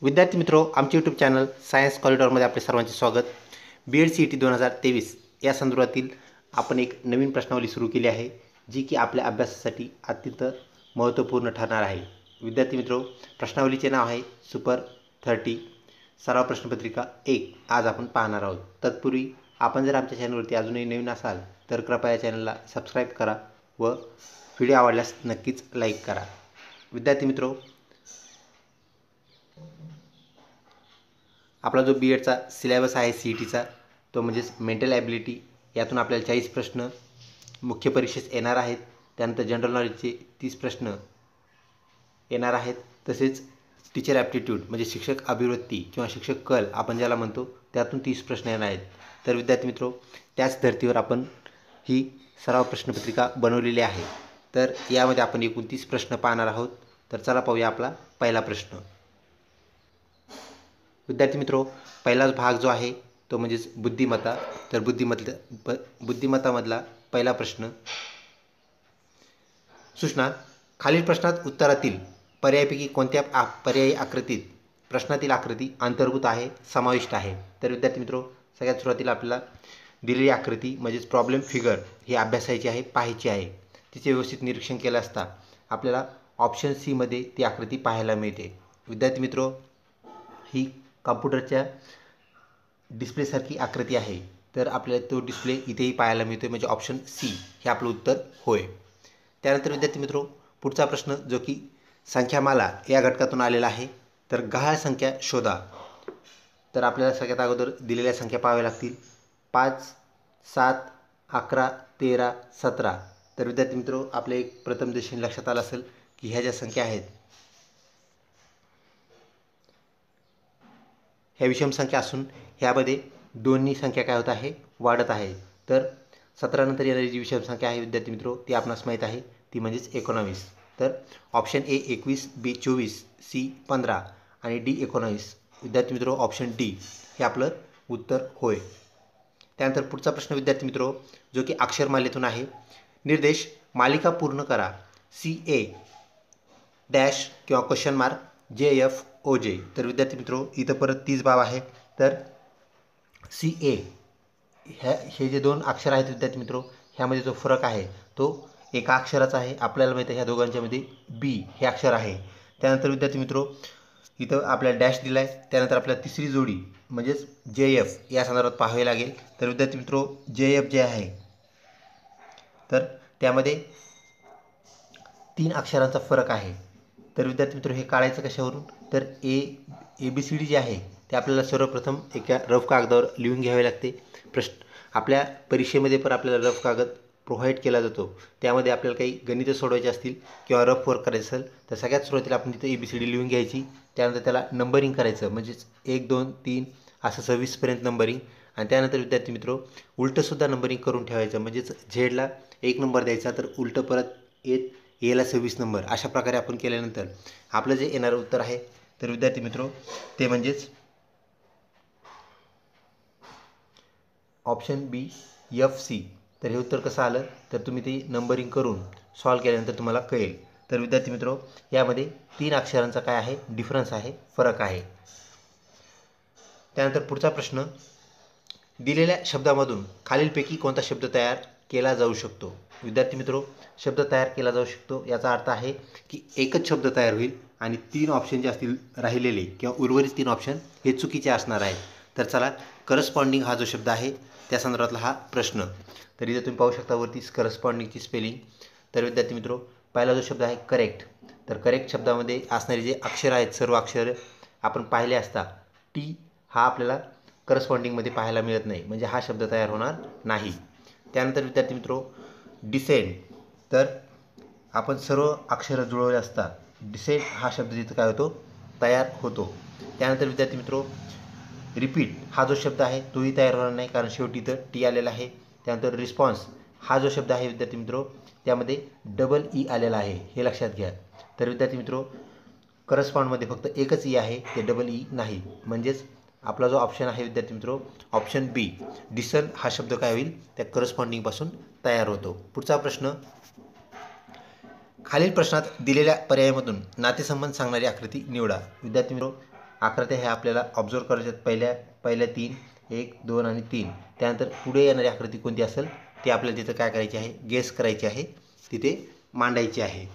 विद्यार्थी मित्रों, आमचे यूट्यूब चॅनल सायन्स कॉरिडॉरमध्ये आपले सर्वांचे स्वागत। BEd CET 2023 या संदर्भातील आपण एक नवीन प्रश्नावली सुरू केली आहे, जी की आपल्या अभ्यासासाठी अत्यंत महत्त्वपूर्ण ठरणार आहे। विद्यार्थी मित्रों, प्रश्नावलीचे नाव आहे सुपर 30 सराव प्रश्नपत्रिका 1। आज आपण पाहणार आहोत। तत्पूर्वी आपण जर आमच्या चॅनलवरती अजूनही नवीन असाल तर कृपया या चॅनलला सबस्क्राइब करा व व्हिडिओ आवडल्यास नक्कीच लाईक करा। विद्यार्थी मित्रों, आपला जो BEdचा सिलेबस आहे CETचा तो म्हणजेच मेंटल ॲबिलिटी, यातून आपल्याला 40 प्रश्न मुख्य परीक्षेस येणार आहेत। त्यानंतर जनरल नॉलेजचे 30 प्रश्न येणार आहेत। तसेच टीचर ॲप्टिट्यूड म्हणजे शिक्षक अभिवृत्ती किंवा शिक्षक कल आपण ज्याला म्हणतो, त्यातून 30 प्रश्न येणार आहेत। तर विद्यार्थी मित्रों, त्याच धर्तीवर आपण ही सराव प्रश्नपत्रिका बनवलेली आहे। तर यामध्ये आपण एकूण 30 प्रश्न पाहणार आहोत। तर चला पाहूया आपला पहिला प्रश्न। विद्यार्थी मित्रों, पहिलाच भाग जो आहे तो म्हणजेच बुद्धिमत्ता। तर बुद्धिमत्तामधला पहिला प्रश्न, सूचना: खालील प्रश्नात उत्तरातील पर्यायापैकी कोणत्या पर्यायी आकृतीत प्रश्नातील आकृती अंतर्भूत आहे, समाविष्ट आहे? तर विद्यार्थी मित्रों, सगळ्यात सुरुवातीला आपल्याला दिलेली आकृती म्हणजेच प्रॉब्लेम फिगर ही अभ्यासायची आहे, पाहायची आहे। तिचे व्यवस्थित निरीक्षण केलं असता आपल्याला ऑप्शन सी मध्ये ती आकृती पाहायला मिळते। विद्यार्थी मित्रों, ही कॉम्प्युटरच्या डिस्प्लेसारखी आकृती आहे। तर आपल्याला तो डिस्प्ले इथेही पाहायला मिळतो, म्हणजे ऑप्शन सी हे आपलं उत्तर होय। त्यानंतर विद्यार्थी मित्रों, पुढचा प्रश्न जो की संख्यामाला या घटकातून आलेला आहे। तर गहाळ संख्या शोधा। तर आपल्याला सगळ्यात अगोदर दिलेल्या संख्या पाहाव्या लागतील: 5, 7, 11, 13, 17। तर विद्यार्थी मित्रों, आपल्या एक प्रथम दृष्टीने लक्षात आलं असेल की ह्या ज्या संख्या आहेत ह्या विषम संख्या असून ह्यामध्ये दोन्ही संख्या काय होत आहे, वाढत आहे। तर 17 नंतर येणारी जी विषम संख्या आहे विद्यार्थी मित्रों, ती आपणास माहीत आहे, ती म्हणजेच 19। तर ऑप्शन ए 21, बी 24, सी 15 आणि डी 19। विद्यार्थी मित्रों, ऑप्शन डी हे आपलं उत्तर होय। त्यानंतर पुढचा प्रश्न विद्यार्थी मित्रों, जो की अक्षरमालेतून आहे। निर्देश: मालिका पूर्ण करा। CA डॅश किंवा क्वेश्चन मार्क JFOJ। तर विद्यार्थी मित्रों, इथं परत 30 बाब आहे। तर CA हे जे दोन अक्षर आहेत विद्यार्थी मित्रों, ह्यामध्ये जो फरक आहे तो एका अक्षराचा आहे। आपल्याला माहिती आहे ह्या दोघांच्यामध्ये B हे अक्षर आहे। त्यानंतर विद्यार्थी मित्रों, इथं आपल्याला डॅश दिला आहे। त्यानंतर आपल्याला तिसरी जोडी म्हणजेच JF या संदर्भात पाहावे लागेल। तर विद्यार्थी मित्रों, JF जे आहे तर त्यामध्ये 3 अक्षरांचा फरक आहे। तर विद्यार्थी मित्रों, हे काढायचं कशावरून? तर ABCD जे आहे ते आपल्याला सर्वप्रथम एका रफ कागदावर लिहून घ्यावे लागते। आपल्या परीक्षेमध्ये पण आपल्याला रफ कागद प्रोव्हाइड केला जातो। त्यामध्ये आपल्याला काही गणितं सोडवायची असतील किंवा रफ वर्क करायचं असेल तर सगळ्यात सुरुवातीला आपण तिथे ABCD लिहून घ्यायची। त्यानंतर त्याला नंबरिंग करायचं, म्हणजेच 1, 2, 3 असं 26 पर्यंत नंबरिंग। आणि त्यानंतर विद्यार्थी मित्रों, उलटंसुद्धा नंबरिंग करून ठेवायचं, म्हणजेच झेडला 1 नंबर द्यायचा तर उलटं परत एला 26 नंबर। अशा प्रकारे आपण केल्यानंतर आपलं जे येणारं उत्तर आहे तर विद्यार्थी मित्रों, ते म्हणजेच ऑप्शन बी FC। तर हे उत्तर कसं आलं तर तुम्ही ते नंबरिंग करून सॉल्व केल्यानंतर तुम्हाला कळेल। तर विद्यार्थी मित्रों, यामध्ये 3 अक्षरांचा काय आहे, डिफरन्स आहे, फरक आहे। त्यानंतर पुढचा प्रश्न, दिलेल्या शब्दामधून खालीलपैकी कोणता शब्द तयार केला जाऊ शकतो? विद्यार्थी मित्रों, शब्द तयार केला जाऊ शकतो याचा अर्थ आहे की एकच शब्द तयार होईल आणि 3 ऑप्शन जे असतील राहिलेले किंवा उर्वरित 3 ऑप्शन हे चुकीचे असणार आहेत। तर चला, करस्पॉन्डिंग हा जो शब्द आहे त्या संदर्भातला हा प्रश्न। तर इथे तुम्ही पाहू शकता वरती करस्पॉन्डिंगची स्पेलिंग। तर विद्यार्थी मित्रों, पहिला जो शब्द आहे करेक्ट। तर करेक्ट शब्दामध्ये असणारे जे अक्षर आहेत सर्व अक्षर आपण पाहिले असता टी हा आपल्याला करस्पॉन्डिंगमध्ये पाहायला मिळत नाही, म्हणजे हा शब्द तयार होणार नाही। त्यानंतर विद्यार्थी मित्रों, डिसेंड। तर आपण सर्व अक्षरं जुळवले असता डिसेंड हा शब्द जिथं काय होतो, तयार होतो। त्यानंतर विद्यार्थी मित्रों, रिपीट हा जो शब्द आहे तोही तयार होणार नाही, कारण शेवटी इथं टी आलेला आहे। त्यानंतर रिस्पॉन्स हा जो शब्द आहे विद्यार्थी मित्रों, त्यामध्ये डबल ई आलेला आहे, हे लक्षात घ्या। तर विद्यार्थी मित्रों, करस्पॉन्डमध्ये फक्त एकच ई आहे, ते डबल ई नाही। म्हणजेच आपला जो ऑप्शन आहे विद्यार्थी मित्रों, ऑप्शन बी डिसन हा शब्द काय होईल, त्या करस्पॉन्डिंगपासून तयार होतो। पुढचा प्रश्न, खालील प्रश्नात दिलेल्या पर्यायामधून नातेसंबंध सांगणारी आकृती निवडा। विद्यार्थी मित्रों, आकृत्या ह्या आपल्याला ऑब्झर्व करायच्यात पहिल्या 3, 1, 2 आणि 3. त्यानंतर पुढे येणारी आकृती कोणती असेल ती आपल्याला तिथं काय करायची आहे, गेस करायची आहे, तिथे मांडायची आहे.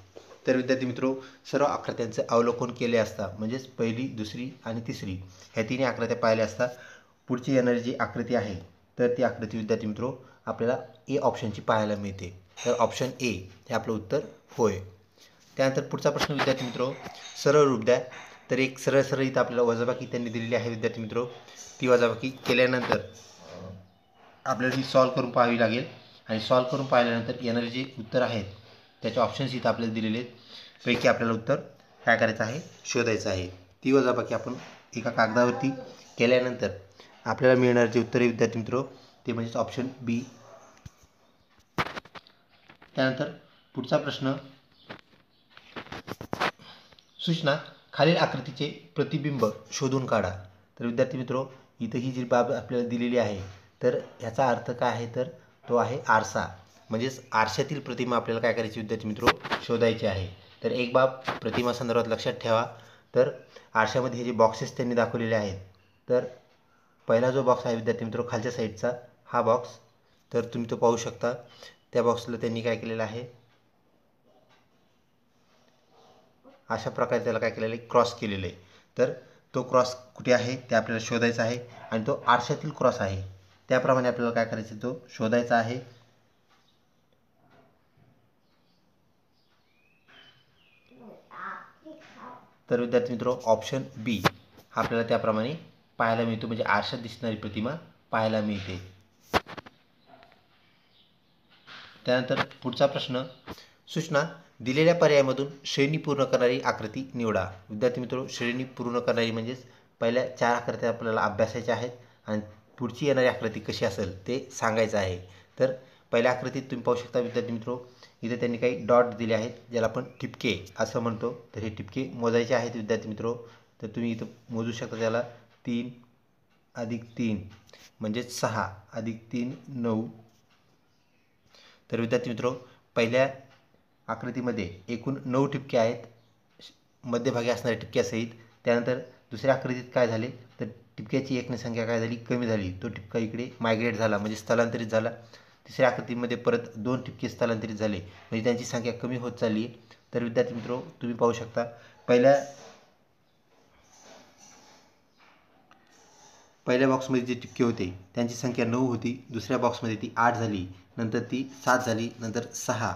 तर विद्यार्थी मित्रो, सर्व आकृत्यांचं अवलोकन केले असता म्हणजेच पहिली, दुसरी आणि तिसरी ह्या तिन्ही आकृत्या पाहिल्या असता पुढची येणारी जी आकृती आहे तर ती आकृती विद्यार्थी मित्रो आपल्याला ए ऑप्शनची पाहायला मिळते. तर ऑप्शन ए हे आपलं उत्तर होय. त्यानंतर पुढचा प्रश्न विद्यार्थी मित्रो, सरळ रूप द्या. तर एक सरळ सरळ इथं आपल्याला वजाबाकी त्यांनी दिलेली आहे विद्यार्थी मित्रो. ती वजाबाकी केल्यानंतर आपल्याला ती सॉल्व करून पाहावी लागेल आणि सॉल्व करून पाहिल्यानंतर येणारे जे उत्तर आहेत त्याचे ऑप्शन्स इथं आपल्याला दिलेले आहेत. पैकी आपल्याला उत्तर काय करायचं आहे, शोधायचं आहे. ती वजाबाकी आपण एका कागदावरती केल्यानंतर आपल्याला मिळणारे जे उत्तर आहे विद्यार्थी मित्रो ते म्हणजेच ऑप्शन बी. त्यानंतर पुढचा प्रश्न, सूचना, खालील आकृतीचे प्रतिबिंब शोधून काढा. तर विद्यार्थी मित्रो इथं ही जी बाब आपल्याला दिलेली आहे तर ह्याचा अर्थ काय आहे तर तो आहे आरसा. म्हणजेच आरशातील प्रतिमा आपल्याला काय करायची विद्यार्थी मित्रो, शोधायची आहे. तर एक बाब प्रतिमा संदर्भात लक्षात ठेवा. तर आरशामध्ये हे जे बॉक्सेस त्यांनी दाखवलेले आहेत तर पहिला जो बॉक्स आहे विद्यार्थी मित्रो खालच्या साईडचा हा बॉक्स, तर तुम्ही तो पाहू शकता. त्या बॉक्सला त्यांनी काय केलेलं आहे, अशा प्रकारे त्याला काय केलेलं आहे, क्रॉस केलेलं आहे. तर तो क्रॉस कुठे आहे ते आपल्याला शोधायचा आहे आणि तो आरशातील क्रॉस आहे त्याप्रमाणे आपल्याला काय करायचं, तो शोधायचा आहे. तर विद्यार्थी मित्रो ऑप्शन बी आपल्याला त्याप्रमाणे पाहायला मिळतो, म्हणजे आरशात दिसणारी प्रतिमा पाहायला मिळते. त्यानंतर पुढचा प्रश्न, सूचना, दिलेल्या पर्यायामधून श्रेणी पूर्ण करणारी आकृती निवडा. विद्यार्थी मित्रो श्रेणी पूर्ण करणारी म्हणजेच पहिल्या 4 आकृत्या आपल्याला अभ्यासायच्या आहेत आणि पुढची येणारी आकृती कशी असेल ते सांगायचं आहे. तर पहिल्या आकृतीत तुम्ही पाहू शकता विद्यार्थी मित्रो इथे त्यांनी काही डॉट दिले आहेत ज्याला आपण ठिपके असं म्हणतो. तर हे ठिपके मोजायचे आहेत विद्यार्थी मित्रो. तर तुम्ही इथं मोजू शकता त्याला 3 अधिक 3 म्हणजेच 6 अधिक 3 9. तर विद्यार्थी मित्रो पहिल्या आकृतीमध्ये एकूण 9 ठिपके आहेत मध्यभागी असणाऱ्या ठिपक्यासहित. त्यानंतर दुसऱ्या आकृतीत काय झाले तर ठिपक्याची एकूण संख्या काय झाली, कमी झाली. तो ठिपका इकडे मायग्रेट झाला म्हणजे स्थलांतरित झाला. तिसऱ्या आकृतीमध्ये परत 2 ठिपके स्थलांतरित झाले म्हणजे त्यांची संख्या कमी होत चालली आहे. तर विद्यार्थी मित्रो तुम्ही पाहू शकता पहिल्या बॉक्समध्ये जे ठिपके होते त्यांची संख्या 9 होती, दुसऱ्या बॉक्समध्ये ती 8 झाली, नंतर ती 7 झाली, नंतर 6.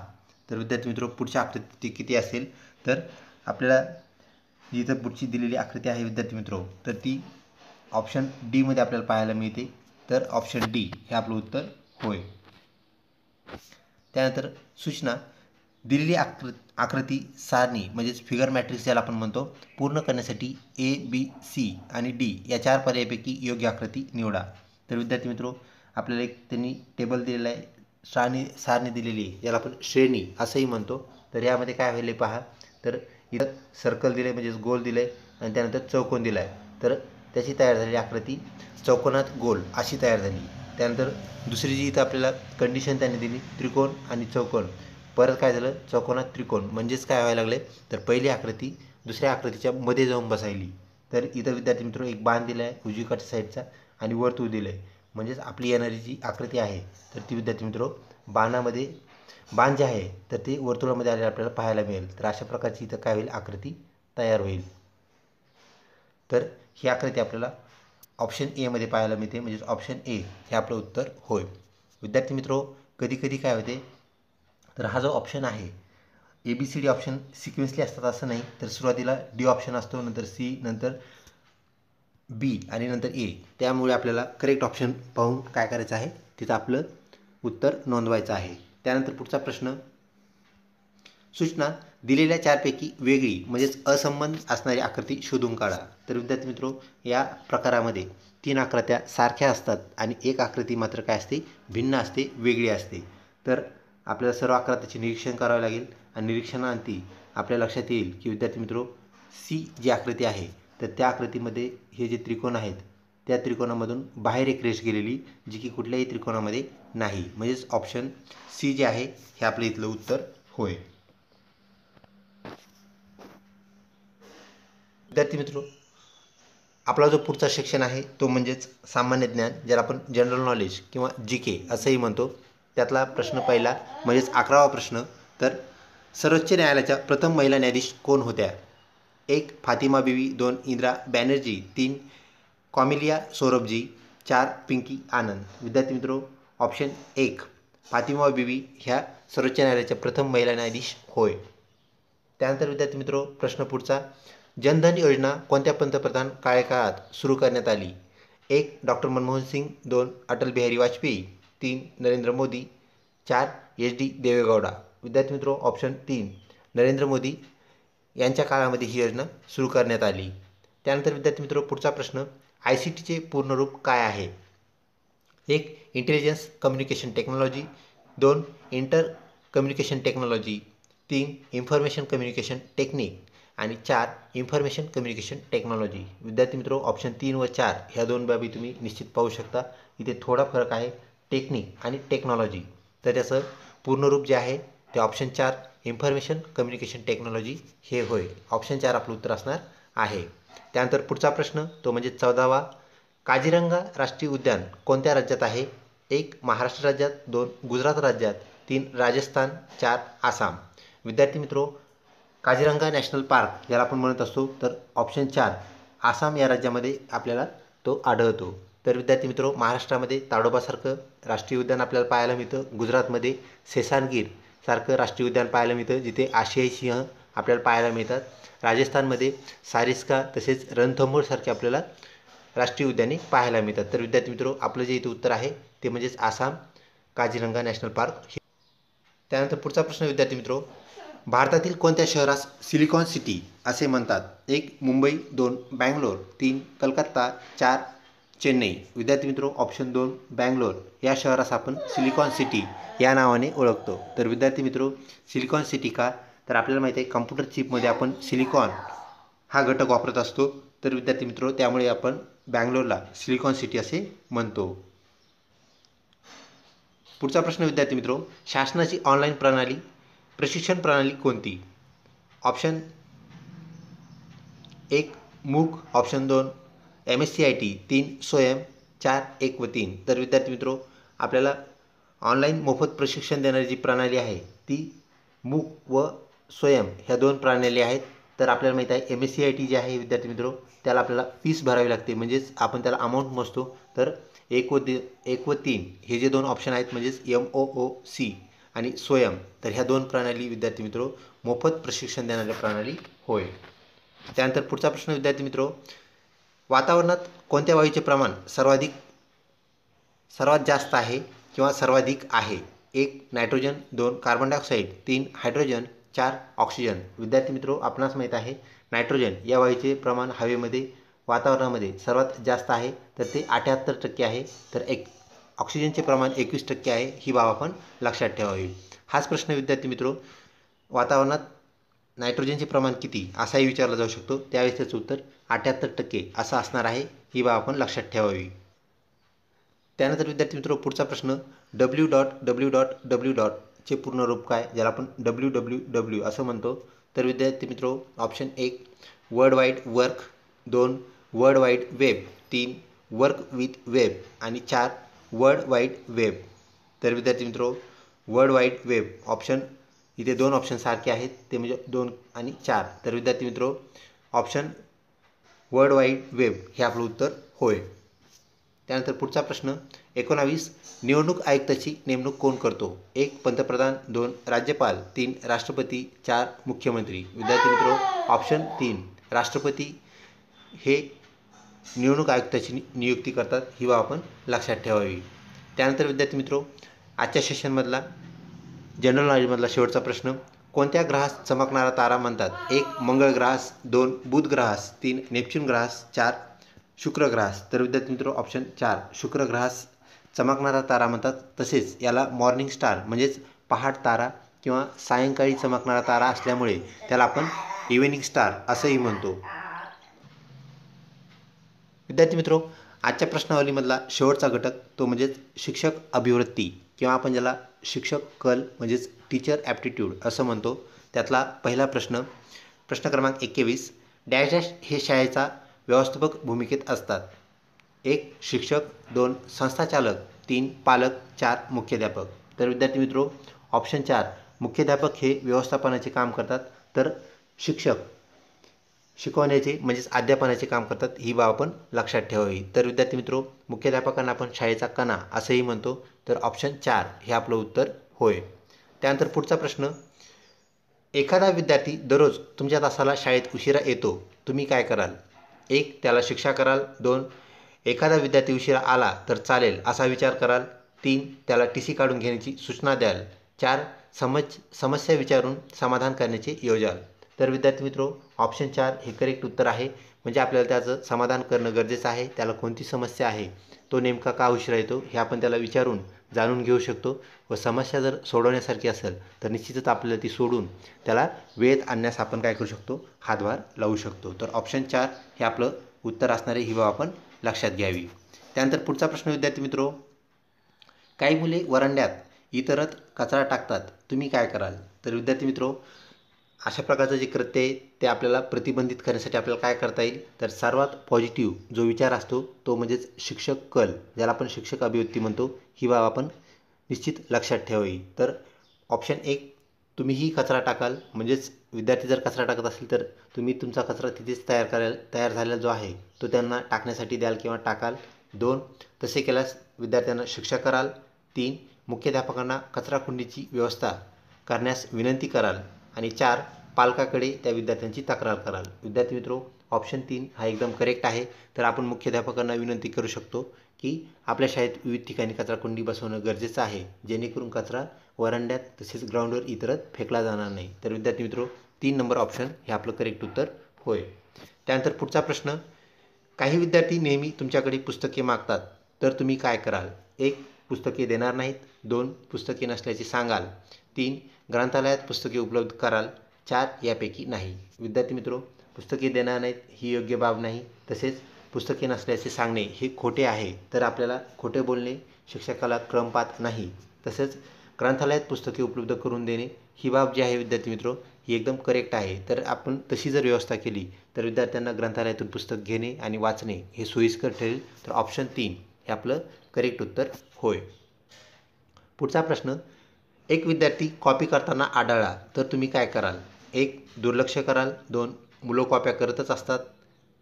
तर विद्यार्थी मित्रो पुढच्या आकृती किती असेल तर आपल्याला इथं पुढची दिलेली आकृती आहे विद्यार्थी मित्रो तर ती ऑप्शन डी मध्ये आपल्याला पाहायला मिळते. तर ऑप्शन डी हे आपलं उत्तर होय. त्यानंतर सूचना, दिलेली आकृती सारणी म्हणजेच फिगर मॅट्रिक्स ज्याला आपण म्हणतो पूर्ण करण्यासाठी ए बी सी आणि डी या 4 पर्यायापैकी योग्य आकृती निवडा. तर विद्यार्थी मित्रो आपल्याला एक त्यांनी टेबल दिलेला आहे, सारणी दिलेली आहे ज्याला आपण श्रेणी असंही म्हणतो. तर यामध्ये काय व्हायला पहा, तर इथं सर्कल दिलं आहे म्हणजेच गोल दिलं आहे आणि त्यानंतर चौकोन दिला आहे. तर त्याची तयार झालेली आकृती चौकोनात गोल अशी तयार झाली. त्यानंतर दुसरी जी इथं आपल्याला कंडिशन त्यांनी दिली त्रिकोण आणि चौकोन, परत काय झालं चौकोनात त्रिकोण म्हणजेच काय व्हायला लागले तर पहिली आकृती दुसऱ्या आकृतीच्या मध्ये जाऊन बसायली. तर इथं विद्यार्थी मित्रो एक बाण दिला आहे उजवीकडच्या साईडचा आणि वर्तुळ दिलं आहे म्हणजेच आपली येणारी जी आकृती आहे तर ती विद्यार्थी मित्रो बाण जे आहे तर ते वर्तुळामध्ये आलेलं आपल्याला पाहायला मिळेल. तर अशा प्रकारची इथं काय होईल आकृती तयार होईल. तर ही आकृती आपल्याला ऑप्शन ए मध्ये पाहायला मिळते म्हणजेच ऑप्शन ए हे आपलं उत्तर होय. विद्यार्थी मित्रो कधी कधी काय होते तर हा जो ऑप्शन आहे A B C D option sequentially असतात असं नाही, तर सुरुवातीला डी ऑप्शन असतो, नंतर सी, नंतर बी आणि नंतर ए. त्यामुळे आपल्याला करेक्ट ऑप्शन पाहून काय करायचं आहे तिथं आपलं उत्तर नोंदवायचं आहे. त्यानंतर पुढचा प्रश्न, सूचना, दिलेल्या 4 पैकी वेगळी म्हणजेच असंबंध असणारी आकृती शोधून काढा. तर विद्यार्थी मित्रो या प्रकारामध्ये 3 आकृत्या सारख्या असतात आणि एक आकृती मात्र काय असते भिन्न असते, वेगळी असते. तर आपल्याला सर्व आकृत्याचे निरीक्षण करावे लागेल आणि निरीक्षणाअंती आपल्या लक्षात येईल की विद्यार्थी मित्रो सी जी आकृती आहे तर त्या आकृतीमध्ये हे जे त्रिकोण आहेत त्या त्रिकोणामधून बाहेर एक रेष गेलेली जी की कुठल्याही त्रिकोणामध्ये नाही, म्हणजेच ऑप्शन सी जे आहे हे आपलं इथलं उत्तर होय. विद्यार्थी मित्रो आपला जो पुढचा सेक्शन आहे तो म्हणजेच सामान्य ज्ञान, ज्याला आपण जनरल नॉलेज किंवा GK असंही म्हणतो. त्यातला प्रश्न पहिला म्हणजेच 11वा प्रश्न. तर सर्वोच्च न्यायालयाच्या प्रथम महिला न्यायाधीश कोण होत्या? 1 फातिमा बीवी, 2 इंदिरा बॅनर्जी, 3 कॉमिलिया सोरबजी, 4 पिंकी आनंद. विद्यार्थी मित्रो, ऑप्शन 1 फातिमा बीवी ह्या सर्वोच्च न्यायालयाच्या प्रथम महिला न्यायाधीश होय. त्यानंतर विद्यार्थी मित्रो, प्रश्न पुढचा. जनधन योजना कोणत्या पंतप्रधान कार्यकाळात सुरू करण्यात आली? 1 डॉक्टर मनमोहन सिंग, 2 अटल बिहारी वाजपेयी, 3 नरेंद्र मोदी, 4 HD देवेगौडा. विद्यार्थी मित्रो, ऑप्शन 3 नरेंद्र मोदी यांच्या काळामध्ये ही योजना सुरू करण्यात आली. त्यानंतर विद्यार्थी मित्रो, पुढचा प्रश्न. ICTचे पूर्ण रूप काय आहे? 1 intelligence communication technology, 2 inter communication technology, 3 information communication technique आणि 4 इन्फॉर्मेशन कम्युनिकेशन टेक्नॉलॉजी. विद्यार्थी मित्रो, ऑप्शन 3 व 4 ह्या दोन बाबी तुम्ही निश्चित पाहू शकता. इथे थोडा फरक आहे, टेक्निक आणि टेक्नॉलॉजी. तर त्याचं पूर्ण रूप जे आहे ते ऑप्शन 4 इन्फॉर्मेशन कम्युनिकेशन टेक्नॉलॉजी हे होय. ऑप्शन 4 आपलं उत्तर असणार आहे. त्यानंतर पुढचा प्रश्न तो म्हणजे 14वा. काझीरंगा राष्ट्रीय उद्यान कोणत्या राज्यात आहे? 1 महाराष्ट्र राज्यात, 2 गुजरात राज्यात, 3 राजस्थान, 4 आसाम. विद्यार्थी मित्रो, काझीरंगा नॅशनल पार्क ज्याला आपण म्हणत असतो, तर ऑप्शन 4 आसाम या राज्यामध्ये आपल्याला तो आढळतो. तर विद्यार्थी मित्रो, महाराष्ट्रामध्ये ताडोबासारखं राष्ट्रीय उद्यान आपल्याला पाहायला मिळतं. गुजरातमध्ये सेसानगीर सारखं राष्ट्रीय उद्यान पाहायला मिळतं, जिथे आशियाई सिंह आपल्याला पाहायला मिळतात. राजस्थानमध्ये सारिस्का तसेच रणथंबोर सारखे आपल्याला राष्ट्रीय उद्याने पाहायला मिळतात. तर विद्यार्थी मित्रो, आपलं जे इथे उत्तर आहे ते म्हणजेच आसाम काझीरंगा नॅशनल पार्क. त्यानंतर पुढचा प्रश्न विद्यार्थी मित्रो. भारतातील कोणत्या शहरास सिलिकॉन सिटी असे म्हणतात? 1 मुंबई, 2 बँगलोर, 3 कलकत्ता, 4 चेन्नई. विद्यार्थी मित्रो, ऑप्शन 2 बँगलोर या शहरास आपण सिलिकॉन सिटी या नावाने ओळखतो. तर विद्यार्थी मित्रो, सिलिकॉन सिटी का? तर आपल्याला माहिती आहे कम्प्युटर चिपमध्ये आपण सिलिकॉन हा घटक वापरत असतो. तर विद्यार्थी मित्रो, त्यामुळे आपण बँगलोरला सिलिकॉन सिटी असे म्हणतो. पुढचा प्रश्न विद्यार्थी मित्रो. शासनाची ऑनलाईन प्रणाली प्रशिक्षण प्रणाली कोणती? ऑप्शन 1 मूक, ऑप्शन 2 MSCIT, 3 स्वयं, 4 1 व 3. तर विद्यार्थी मित्रो, आपल्याला ऑनलाईन मोफत प्रशिक्षण देणारी जी प्रणाली आहे ती मूक व स्वयं ह्या दोन प्रणाली आहेत. तर आपल्याला माहीत आहे MSCIT जे आहे विद्यार्थी मित्रो, त्याला आपल्याला फीस भरावी लागते, म्हणजेच आपण त्याला अमाऊंट मोजतो. तर 1 व 3 हे जे दोन ऑप्शन आहेत म्हणजेच MOOC आणि स्वयं, तर ह्या दोन प्रणाली विद्यार्थी मित्रो मोफत प्रशिक्षण देणाऱ्या प्रणाली होय. त्यानंतर पुढचा प्रश्न विद्यार्थी मित्रो. वातावरणात कोणत्या वायूचे प्रमाण सर्वात जास्त आहे किंवा सर्वाधिक आहे? 1 nitrogen, 2 carbon dioxide, 3 hydrogen, 4 oxygen. विद्यार्थी मित्रो, आपणास माहीत आहे नायट्रोजन या वायूचे प्रमाण हवेमध्ये वातावरणामध्ये सर्वात जास्त आहे, तर ते 78% आहे. तर ऑक्सिजनचे प्रमाण 21% आहे. ही बाब आपण लक्षात ठेवावी. हाच प्रश्न विद्यार्थी मित्रो वातावरणात नायट्रोजनचे प्रमाण किती असाही विचारला जाऊ शकतो. त्यावेळेस त्याचं उत्तर 78% असं असणार आहे. ही बाब आपण लक्षात ठेवावी. त्यानंतर विद्यार्थी मित्रो, पुढचा प्रश्न. www चे पूर्ण रूप काय, ज्याला आपण WWW असं म्हणतो? तर विद्यार्थी मित्रो, option 1 world wide work, 2 world wide web, 3 work with web आणि 4 वर्ल्ड वाईड वेब. तर विद्यार्थी मित्रो, वर्ल्ड वाईड वेब ऑप्शन, इथे दोन ऑप्शन सारखे आहेत, ते म्हणजे 2 आणि 4. तर विद्यार्थी मित्रो, ऑप्शन वर्ल्ड वाईड वेब हे आपलं उत्तर होय. त्यानंतर पुढचा प्रश्न. 19 निवडणूक आयुक्ताची नेमणूक कोण करतो? 1 पंतप्रधान, 2 राज्यपाल, 3 राष्ट्रपती, 4 मुख्यमंत्री. विद्यार्थी मित्रो, ऑप्शन 3 राष्ट्रपती हे निवडणूक आयुक्ताची नियुक्ती करतात. ही बाब आपण लक्षात ठेवावी. त्यानंतर विद्यार्थी मित्रो, आजच्या सेशनमधला जनरल नॉलेजमधला शेवटचा प्रश्न. कोणत्या ग्रहास चमकणारा तारा म्हणतात? 1 मंगळ ग्रहास, 2 बुध ग्रहास, 3 नेपच्यून ग्रहास, 4 शुक्र ग्रहास. तर विद्यार्थी मित्रो, ऑप्शन 4 शुक्र ग्रहास चमकणारा तारा म्हणतात. तसेच याला मॉर्निंग स्टार म्हणजेच पहाट तारा किंवा सायंकाळी चमकणारा तारा असल्यामुळे त्याला आपण इव्हिनिंग स्टार असंही म्हणतो. विद्यार्थी मित्रो, आजच्या प्रश्नावलीमधला शेवटचा घटक तो म्हणजेच शिक्षक अभिवृत्ती किंवा आपण ज्याला शिक्षक कल म्हणजेच टीचर ॲप्टिट्यूड असं म्हणतो. त्यातला पहिला प्रश्न, प्रश्न क्रमांक 21. डॅश डॅश हे शाळेचा व्यवस्थापक भूमिकेत असतात? 1 शिक्षक, 2 संस्थाचालक, 3 पालक, 4 मुख्याध्यापक. तर विद्यार्थी मित्रो, ऑप्शन 4 मुख्याध्यापक हे व्यवस्थापनाचे काम करतात, तर शिक्षक शिकवण्याचे म्हणजेच अध्यापनाचे काम करतात, ही बाब आपण लक्षात ठेवावी. तर विद्यार्थी मित्रो, मुख्याध्यापकांना आपण शाळेचा कणा असंही म्हणतो, तर ऑप्शन 4 हे आपलं उत्तर होय. त्यानंतर पुढचा प्रश्न, एखादा विद्यार्थी दररोज तुमच्या तासाला शाळेत उशिरा येतो, तुम्ही काय कराल? 1 त्याला शिक्षा कराल, 2 एखादा विद्यार्थी उशिरा आला तर चालेल असा विचार कराल, 3 त्याला टीसी काढून घेण्याची सूचना द्याल, 4 समस्या विचारून समाधान करण्याचे योजाल. तर विद्यार्थी मित्रो, ऑप्शन 4 हे करेक्ट उत्तर आहे. म्हणजे आपल्याला त्याचं समाधान करणं गरजेचं आहे. त्याला कोणती समस्या आहे, तो नेमका का उशिरा येतो हे आपण त्याला विचारून जाणून घेऊ शकतो. व समस्या जर सोडवण्यासारखी असेल तर निश्चितच आपल्याला ती सोडून त्याला वेळेत आणण्यास आपण काय करू शकतो, हातभार लावू शकतो. तर ऑप्शन 4 हे आपलं उत्तर असणारे ही बाब आपण लक्षात घ्यावी. त्यानंतर पुढचा प्रश्न विद्यार्थी मित्रो, काही मुले वरांड्यात इतरत कचरा टाकतात, तुम्ही काय कराल? तर विद्यार्थी मित्रो, अशा प्रकारचं जे कृत्य आहे ते आपल्याला प्रतिबंधित करण्यासाठी आपल्याला काय करता येईल, तर सर्वात पॉझिटिव्ह जो विचार असतो तो म्हणजेच शिक्षक कल, ज्याला आपण शिक्षक अभिव्यक्ती म्हणतो, ही बाब आपण निश्चित लक्षात ठेवावी. तर ऑप्शन 1 तुम्हीही कचरा टाकाल, म्हणजेच विद्यार्थी जर कचरा टाकत असेल तर तुम्ही तुमचा कचरा तिथेच तयार झालेला जो आहे तो त्यांना टाकण्यासाठी द्याल किंवा टाकाल. 2 तसे केल्यास विद्यार्थ्यांना शिक्षा कराल. 3 मुख्याध्यापकांना कचराकुंडीची व्यवस्था करण्यास विनंती कराल. आणि 4 पालकाकडे त्या विद्यार्थ्यांची तक्रार कराल. विद्यार्थी मित्रो, ऑप्शन 3 हा एकदम करेक्ट आहे. तर आपण मुख्याध्यापकांना विनंती करू शकतो की आपल्या शाळेत विविध ठिकाणी कचराकुंडी बसवणं गरजेचं आहे, जेणेकरून कचरा वरांड्यात तसेच ग्राउंडवर इतरत फेकला जाणार नाही. तर विद्यार्थी मित्रो, 3 नंबर ऑप्शन हे आपलं करेक्ट उत्तर होय. त्यानंतर पुढचा प्रश्न, काही विद्यार्थी नेहमी तुमच्याकडे पुस्तके मागतात, तर तुम्ही काय कराल? 1 पुस्तके देणार नाहीत, 2 पुस्तके नसल्याचे सांगाल, 3 ग्रंथालयात पुस्तके उपलब्ध कराल, 4 यापैकी नाही. विद्यार्थी मित्रो, पुस्तके देणार नाहीत ही योग्य बाब नाही, तसेच पुस्तके नसल्याचे सांगणे हे खोटे आहे. तर आपल्याला खोटे बोलणे शिक्षकाला क्रमपात नाही. तसेच ग्रंथालयात पुस्तके उपलब्ध करून देणे ही बाब जी आहे विद्यार्थी मित्रो, ही एकदम करेक्ट आहे. तर आपण तशी जर व्यवस्था केली तर विद्यार्थ्यांना ग्रंथालयातून पुस्तक घेणे आणि वाचणे हे सोयीस्कर ठरेल. तर ऑप्शन 3 हे आपलं करेक्ट उत्तर होय. पुढचा प्रश्न, एक विद्यार्थी कॉपी करताना आढळला तर तुम्ही काय कराल? 1 दुर्लक्ष कराल, 2 मुलं कॉप्या करतच असतात,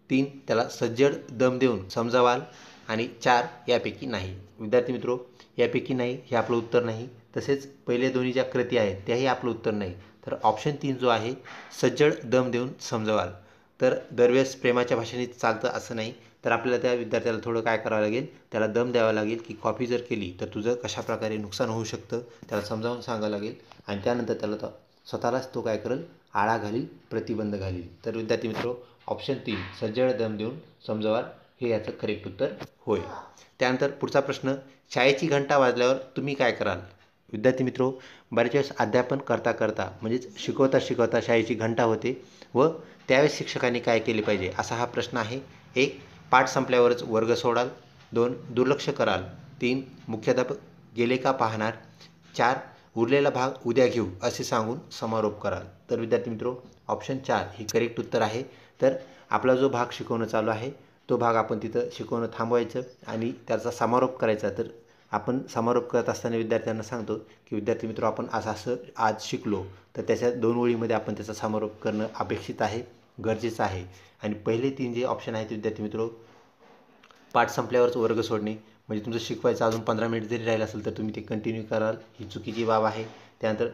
3 त्याला सज्जड दम देऊन समजावाल आणि 4 यापैकी नाही. विद्यार्थी मित्रो, यापैकी नाही हे आपलं उत्तर नाही. तसेच पहिले दोन्ही ज्या कृती आहेत त्याही आपलं उत्तर नाही. तर ऑप्शन 3 जो आहे, सज्जड दम देऊन समजवाल. तर दरवेळेस प्रेमाच्या भाषेने चालतं असं नाही. तर आपल्याला त्या विद्यार्थ्याला थोडं काय करावं लागेल, त्याला दम द्यावा लागेल की कॉपी जर केली तर तुझं कशाप्रकारे नुकसान होऊ शकतं, त्याला समजावून सांगावं लागेल. आणि त्यानंतर त्याला स्वतःलाच तो काय करेल, आळा घालील, प्रतिबंध घालील. तर विद्यार्थी मित्रो, ऑप्शन 3 सज्जड दम देऊन समजवाल हे याचं करेक्ट उत्तर होय. त्यानंतर पुढचा प्रश्न, शाळेची घंटा वाजल्यावर तुम्ही काय कराल? विद्यार्थी मित्रो, बऱ्याच वेळेस अध्यापन करता करता म्हणजेच शिकवता शिकवता शाळेची घंटा होते व त्यावेळेस शिक्षकांनी काय केले पाहिजे असा हा प्रश्न आहे. 1 पाठ संपल्यावरच वर्ग सोडाल, 2 दुर्लक्ष कराल, 3 मुख्याध्यापक गेले का पाहणार, 4 उरलेला भाग उद्या घेऊ असे सांगून समारोप कराल. तर विद्यार्थी मित्रो, ऑप्शन 4 हे करेक्ट उत्तर आहे. तर आपला जो भाग शिकवणं चालू आहे तो भाग आपण तिथं शिकवणं थांबवायचं आणि त्याचा समारोप करायचा. तर आपण समारोप करत असताना विद्यार्थ्यांना सांगतो की विद्यार्थी मित्रो, आपण असं आज शिकलो, तर त्याच्या 2 ओळीमध्ये आपण त्याचा समारोप करणं अपेक्षित आहे, गरजेचं आहे. आणि पहिले 3 जे ऑप्शन आहेत विद्यार्थी मित्रो, पाठ संपल्यावरच वर्ग सोडणे, म्हणजे तुमचं शिकवायचं अजून 15 मिनिट जरी राहिलं असेल तर तुम्ही ते कंटिन्यू कराल, ही चुकीची बाब आहे. त्यानंतर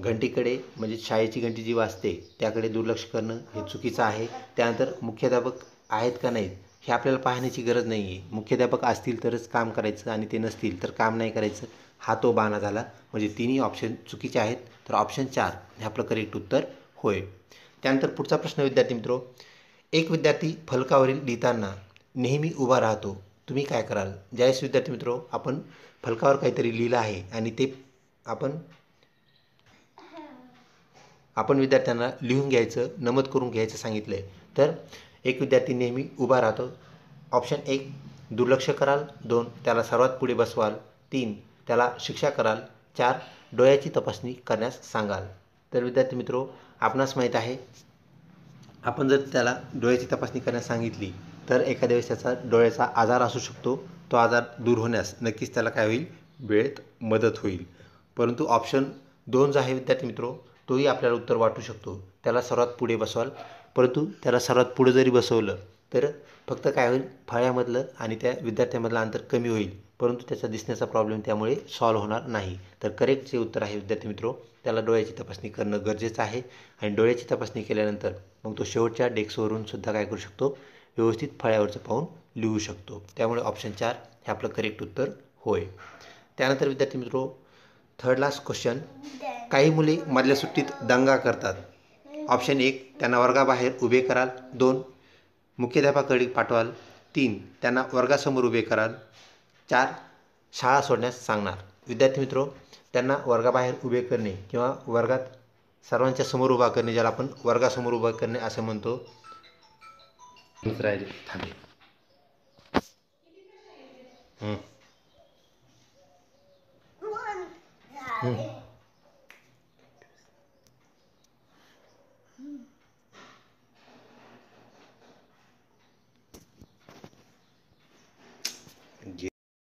घंटेकडे म्हणजे शाळेची घंटी जी वाजते त्याकडे दुर्लक्ष करणं हे चुकीचं आहे. त्यानंतर मुख्याध्यापक आहेत का नाहीत हे आपल्याला पाहण्याची गरज नाही आहे. मुख्याध्यापक असतील तरच काम करायचं आणि ते नसतील तर काम नाही करायचं, हा तो बहाणा झाला. म्हणजे तिन्ही ऑप्शन चुकीचे आहेत. तर ऑप्शन 4 हे आपलं करेक्ट उत्तर होय. त्यानंतर पुढचा प्रश्न विद्यार्थी मित्रो, एक विद्यार्थी फलकावरील लिहिताना नेहमी उभा राहतो, तुम्ही काय कराल? ज्यावेळेस विद्यार्थी मित्रो आपण फलकावर काहीतरी लिहिलं आहे आणि ते आपण विद्यार्थ्यांना लिहून घ्यायचं, नमूद करून घ्यायचं सांगितलं आहे. तर एक विद्यार्थी नेहमी उभा राहतो. ऑप्शन 1 दुर्लक्ष कराल, 2 त्याला सर्वात पुढे बसवाल, 3 त्याला शिक्षा कराल, 4 डोळ्याची तपासणी करण्यास सांगाल. तर विद्यार्थी मित्रो, आपणास माहीत आहे आपण जर त्याला डोळ्याची तपासणी करण्यास सांगितली तर एखाद्या वेळेस त्याचा डोळ्याचा आजार असू शकतो. तो आजार दूर होण्यास नक्कीच त्याला काय होईल, वेळेत मदत होईल. परंतु ऑप्शन 2 जो आहे विद्यार्थी मित्रो, तोही आपल्याला उत्तर वाटू शकतो. त्याला सर्वात पुढे बसवाल, परंतु त्याला सर्वात पुढे जरी बसवलं तर फक्त काय होईल, फळ्यामधलं आणि त्या विद्यार्थ्यामधलं अंतर कमी होईल, परंतु त्याचा दिसण्याचा प्रॉब्लेम त्यामुळे सॉल्व्ह होणार नाही. तर करेक्ट जे उत्तर आहे विद्यार्थी मित्रो, त्याला डोळ्याची तपासणी करणं गरजेचं आहे. आणि डोळ्याची तपासणी केल्यानंतर मग तो शेवटच्या डेस्कवरून सुद्धा काय करू शकतो, व्यवस्थित फळ्यावरचं पाहून लिहू शकतो. त्यामुळे ऑप्शन 4 हे आपलं करेक्ट उत्तर होय. त्यानंतर विद्यार्थी मित्रो, थर्ड लास्ट क्वेश्चन. काही मुले मधल्या सुट्टीत दंगा करतात. ऑप्शन 1 त्यांना वर्गाबाहेर उभे कराल. 2 मुख्याध्यापकाकडे पाठवाल. 3 त्यांना वर्गासमोर उभे कराल. 4 शाळा सोडण्यास सांगणार. विद्यार्थी मित्रो, त्यांना वर्गाबाहेर उभे करणे किंवा वर्गात सर्वांच्या समोर उभा करणे, ज्याला आपण वर्गासमोर उभा करणे असं म्हणतो. राहिले थांबे.